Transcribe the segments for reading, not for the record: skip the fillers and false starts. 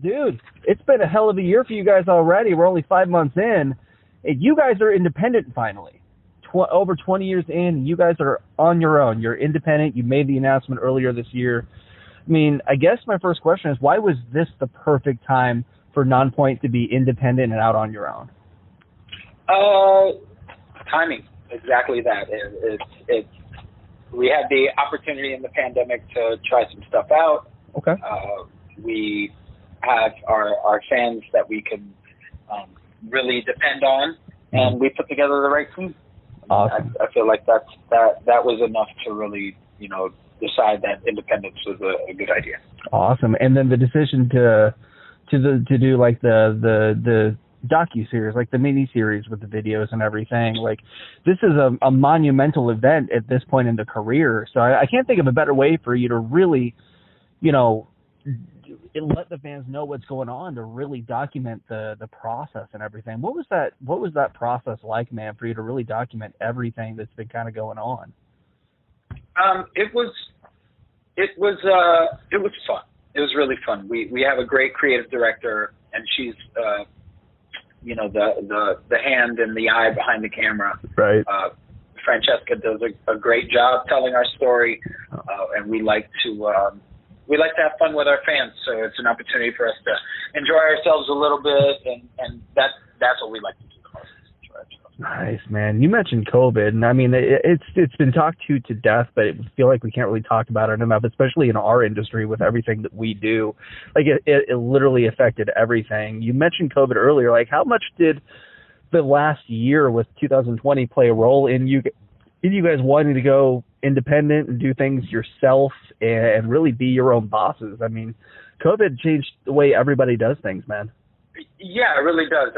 dude, it's been a hell of a year for you guys already. We're only 5 months in. And you guys are independent finally. Over 20 years in, you guys are on your own. You're independent. You made the announcement earlier this year. I mean, I guess my first question is, why was this the perfect time for Nonpoint to be independent and out on your own? Timing. Exactly that. We had the opportunity in the pandemic to try some stuff out. Okay. We have our fans that we can really depend on, and we put together the right team. Awesome. I feel like that was enough to really, decide that independence was a good idea. Awesome. And then the decision to do like the docu-series, like the mini-series with the videos and everything, like this is a monumental event at this point in the career. So I can't think of a better way for you to really, let the fans know what's going on, to really document the process and everything. What was that process like, man, for you to really document everything that's been kind of going on? It was fun. It was really fun. We have a great creative director, and she's the hand and the eye behind the camera. Right. Francesca does a great job telling our story, and we like to have fun with our fans. So it's an opportunity for us to enjoy ourselves a little bit, and that's what we like to do the most. Enjoy ourselves. Nice, man. You mentioned COVID, and I mean it's been talked to death, but I feel like we can't really talk about it enough, especially in our industry with everything that we do. Like it literally affected everything. You mentioned COVID earlier. Like, how much did the last year with 2020 play a role in you guys wanting to go independent and do things yourself and really be your own bosses? I mean, COVID changed the way everybody does things, man. Yeah, it really does.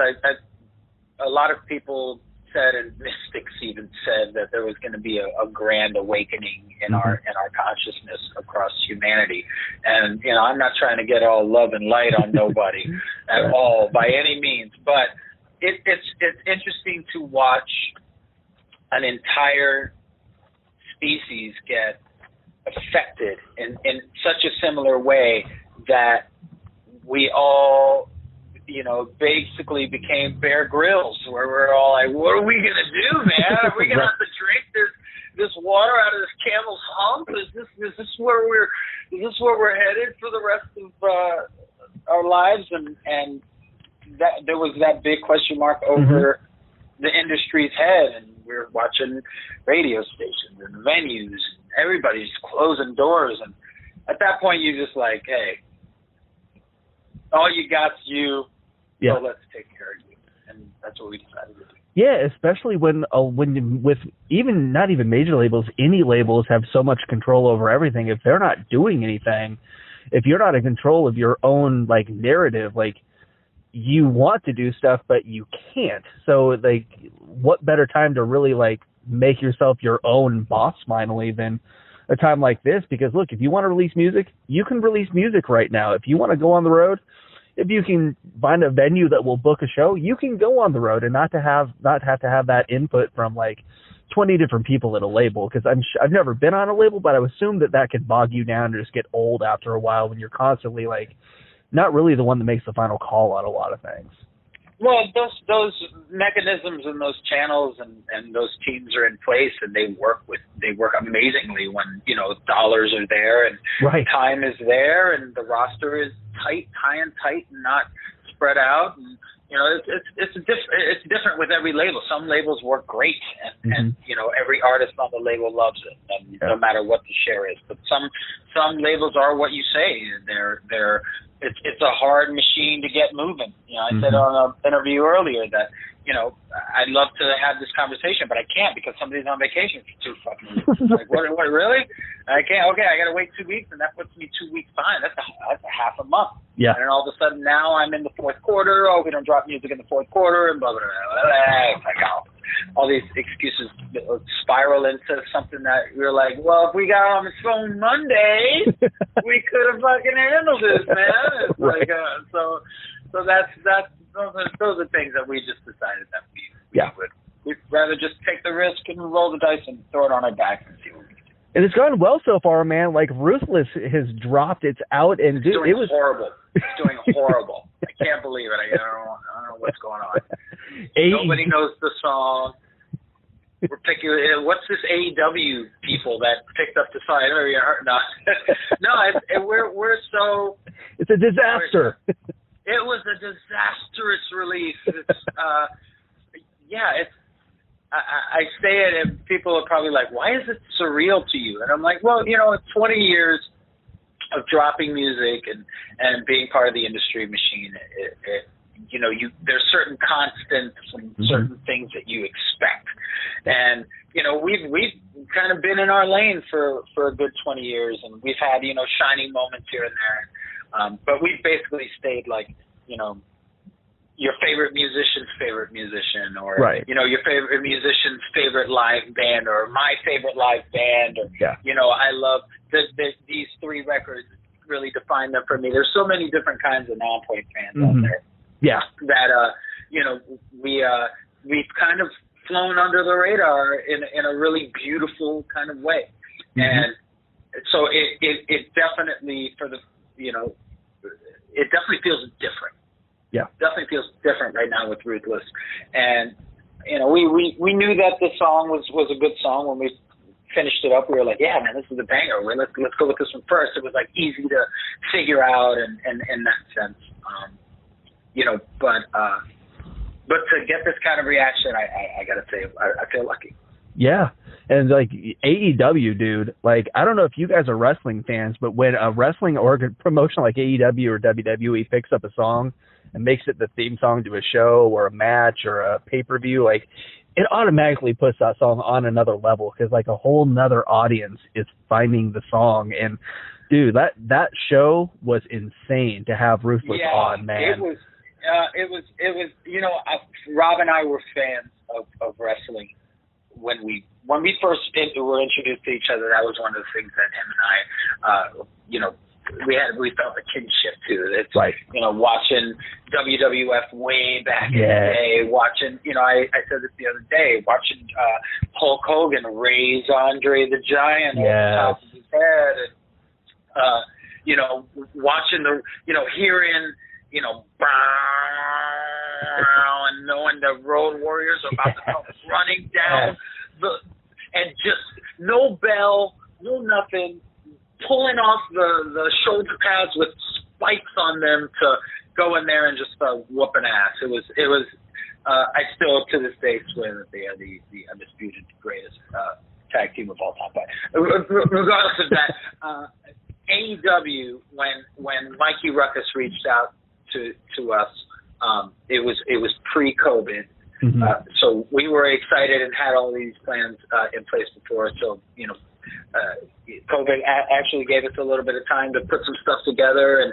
A lot of people said, and mystics even said, that there was going to be a grand awakening in our consciousness across humanity. And I'm not trying to get all love and light on nobody at all by any means, but it's interesting to watch an entire species get affected in such a similar way that we all, basically became Bear Grylls, where we're all like, what are we going to do, man? Are we going to have to drink this water out of this camel's hump? Is this where we're headed for the rest of our lives? And that there was that big question mark over the industry's head, and we're watching radio stations and venues, and everybody's closing doors, and at that point you're just like, hey, all you got's you, so let's take care of you. And that's what we decided to do. Yeah, especially when with even not even major labels, any labels have so much control over everything. If they're not doing anything, if you're not in control of your own like narrative, like you want to do stuff but you can't. So like, what better time to really like make yourself your own boss finally than a time like this? Because look, if you want to release music, you can release music right now. If you want to go on the road, if you can find a venue that will book a show, you can go on the road and not have to have that input from like 20 different people at a label. Because I've never been on a label, but I would assume that could bog you down and just get old after a while when you're constantly like not really the one that makes the final call on a lot of things. Well, those mechanisms and those channels and those teams are in place, and they work amazingly when dollars are there and time is there, and the roster is high and tight, and not spread out. And it's different with every label. Some labels work great, and every artist on the label loves it, and no matter what the share is. But some labels are what you say. It's a hard machine to get moving. I said on an interview earlier that, I'd love to have this conversation, but I can't because somebody's on vacation for 2 fucking weeks. Like, what, really? I can't. Okay, I got to wait 2 weeks, and that puts me 2 weeks behind. That's a half a month. Yeah. And then all of a sudden now I'm in the fourth quarter. Oh, we don't drop music in the fourth quarter, and blah, blah, blah, blah. Like, all these excuses spiral into something that you're like, well, if we got on the phone Monday, we could have fucking handled this, man. It's like, so that's those are things that we just decided that we'd rather just take the risk and roll the dice and throw it on our back and see what we can do. And it's gone well so far, man. Like Ruthless has dropped, it's out, and it was horrible. It's doing horrible. I can't believe it. I don't know what's going on. Nobody knows the song. We're picking. What's this AEW people that picked up the song? I don't know if you heard. No, we're so. It's a disaster. It was a disastrous release. It's I say it and people are probably like, why is it surreal to you? And I'm like, well, it's 20 years of dropping music and being part of the industry machine. There's certain constants and certain things that you expect. And, we've kind of been in our lane for a good 20 years, and we've had, shining moments here and there. But we've basically stayed like, your favorite musician's favorite musician, or right. Your favorite musician's favorite live band, or my favorite live band, or I love these three records really define them for me. There's so many different kinds of Nonpoint fans out there. Yeah. That we've kind of flown under the radar in a really beautiful kind of way, and so it definitely it definitely feels different. Yeah, definitely feels different right now with Ruthless, and we knew that the song was a good song when we finished it up. We were like, yeah, man, this is a banger. Let's go with this one first. It was like easy to figure out, and in that sense, but to get this kind of reaction, I gotta say, I feel lucky. Yeah. And like AEW, dude, like I don't know if you guys are wrestling fans, but when a wrestling promotion like AEW or WWE picks up a song and makes it the theme song to a show or a match or a pay-per-view, like it automatically puts that song on another level, because like a whole nother audience is finding the song. And dude, that show was insane to have Ruthless on, man. It was Rob and I were fans of wrestling when we first were introduced to each other. That was one of the things that him and I, we felt a kinship to. It's right. Watching WWF way back in the day, watching, I said this the other day, watching Hulk Hogan raise Andre the Giant on the top of his head, and watching hearing, and knowing the Road Warriors are about to come running down and just no bell, no nothing, pulling off the shoulder pads with spikes on them to go in there and just whooping ass. It was. I still to this day swear that they are the undisputed greatest tag team of all time. But regardless of that, AEW, when Mikey Ruckus reached out to us, it was pre-COVID, so we were excited and had all these plans in place before. So COVID actually gave us a little bit of time to put some stuff together and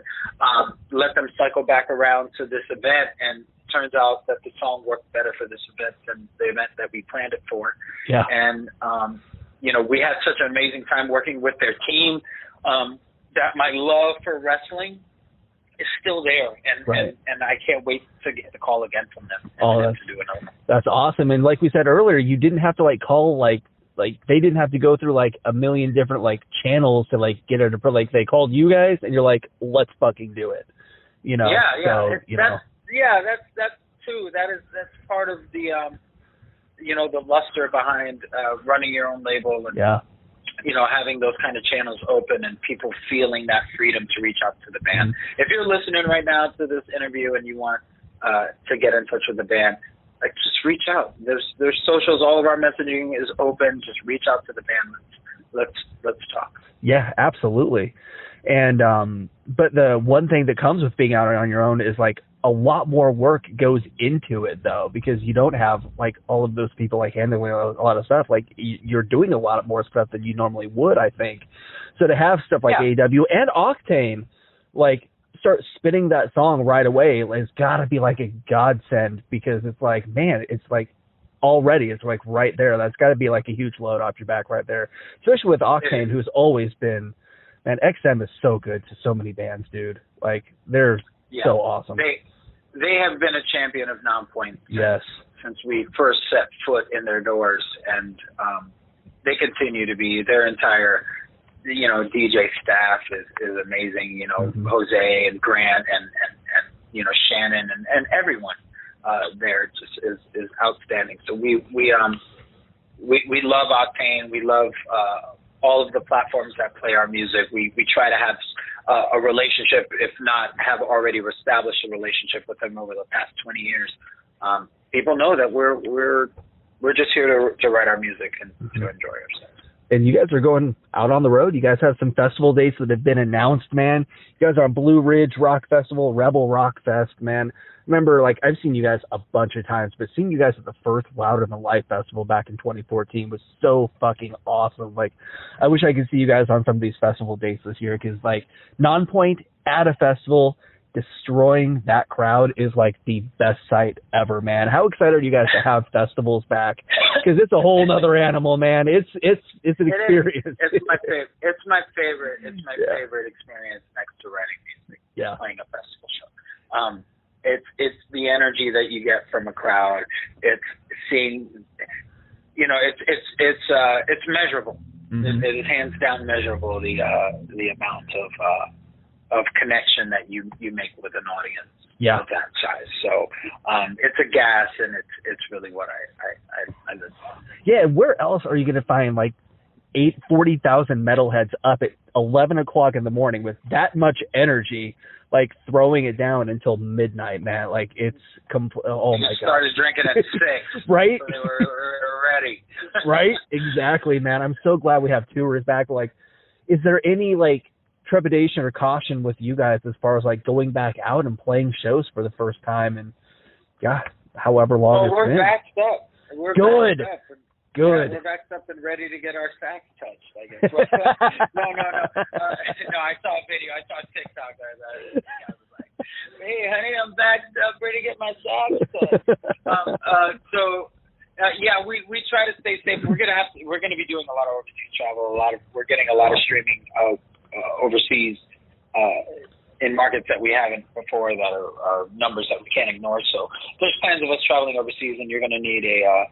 let them cycle back around to this event. And it turns out that the song worked better for this event than the event that we planned it for. Yeah. And we had such an amazing time working with their team that my love for wrestling is still there, and I can't wait to get the call again from them and to do another. That's awesome. And like we said earlier, you didn't have to call like they didn't have to go through like a million different channels to get it. Like they called you guys, and you're like, let's fucking do it. That's too. That's part of the the luster behind running your own label and having those kind of channels open and people feeling that freedom to reach out to the band. If you're listening right now to this interview and you want to get in touch with the band, just reach out. There's socials. All of our messaging is open. Just reach out to the band. Let's talk. Yeah, absolutely. And but the one thing that comes with being out on your own is a lot more work goes into it, though, because you don't have all of those people handling a lot of stuff. You're doing a lot more stuff than you normally would, I think. So to have stuff like AEW and Octane start spinning that song right away has got to be a godsend, because it's man, it's already it's right there. That's got to be a huge load off your back right there, especially with Octane, who's always been, man, XM is so good to so many bands, dude. They're so awesome. They have been a champion of Nonpoint since we first set foot in their doors, and they continue to be. Their entire DJ staff is amazing. Jose and Grant and Shannon and everyone there just is outstanding. So we love Octane. We love all of the platforms that play our music. We try to have a relationship, if not have already established a relationship with them over the past 20 years. People know that we're just here to write our music and to enjoy ourselves. And you guys are going out on the road. You guys have some festival dates that have been announced, man. You guys are on Blue Ridge Rock Festival, Rebel Rock Fest, man. Remember, I've seen you guys a bunch of times, but seeing you guys at the first Louder Than Life Festival back in 2014 was so fucking awesome. I wish I could see you guys on some of these festival dates this year, because, Nonpoint at a festival, destroying that crowd is the best sight ever, man. How excited are you guys to have festivals back? Because it's a whole nother animal, man. It's an experience. It's my favorite. It's my favorite. It's my favorite experience next to writing music. Yeah. Playing a festival show. It's the energy that you get from a crowd. It's seeing, it's measurable. Mm-hmm. It is hands down measurable, the amount of connection that you make with an audience of that size. So it's a gas, and it's really what I live for. Yeah, where else are you going to find 40,000 metalheads up at 11 o'clock in the morning with that much energy, throwing it down until midnight, man? It's oh my god. Started drinking at 6. Right? So they were ready. Right? Exactly, man. I'm so glad we have tours back. Is there any trepidation or caution with you guys as far as going back out and playing shows for the first time and however long it's been? We're backed up. We're good. Backed up. Good. Yeah, we're backed up and ready to get our sax touched, I guess. No. No, I saw a video. I saw a TikTok. I was like, hey, honey, I'm backed up, ready to get my sax touched. We try to stay safe. We're gonna be doing a lot of overseas travel. We're getting a lot of streaming overseas in markets that we haven't before, that are numbers that we can't ignore. So there's plans of us traveling overseas, and you're going to need a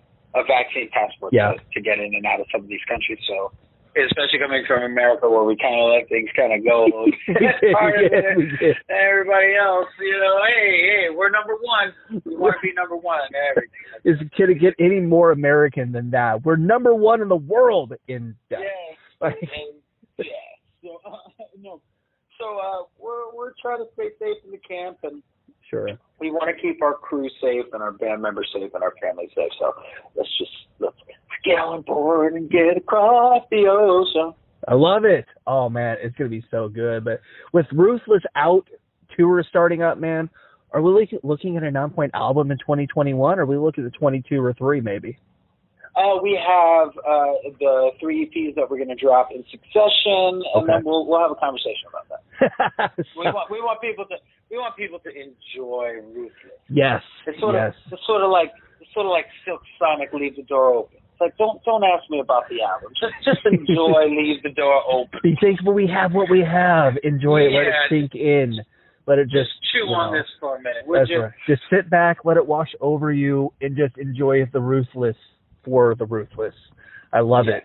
vaccine passport to get in and out of some of these countries. So especially coming from America, where we kind of let things kind of go it's harder than everybody else. Hey, we're number one. We want to be number one in everything. Can it get any more American than that? We're number one in the world in that. So we're trying to stay safe in the camp, and sure, we want to keep our crew safe and our band members safe and our family safe. So let's get on board and get across the ocean. I love it. Oh man, it's gonna be so good. But with Ruthless out, tour starting up, man, are we looking at a Nonpoint album in 2021? Or are we looking at 22 or 3 maybe? We have the 3 EPs that we're going to drop in succession, and then we'll have a conversation about that. we want people to enjoy Ruthless. Yes. It's sort of like Silk Sonic, Leave the Door Open. It's don't ask me about the album. Just enjoy, leave the door open. Be thankful we have what we have. Enjoy it. Let it sink in. Let it just chew on this for a minute. Just sit back, let it wash over you, and just enjoy the Ruthless for the Ruthless. I love it.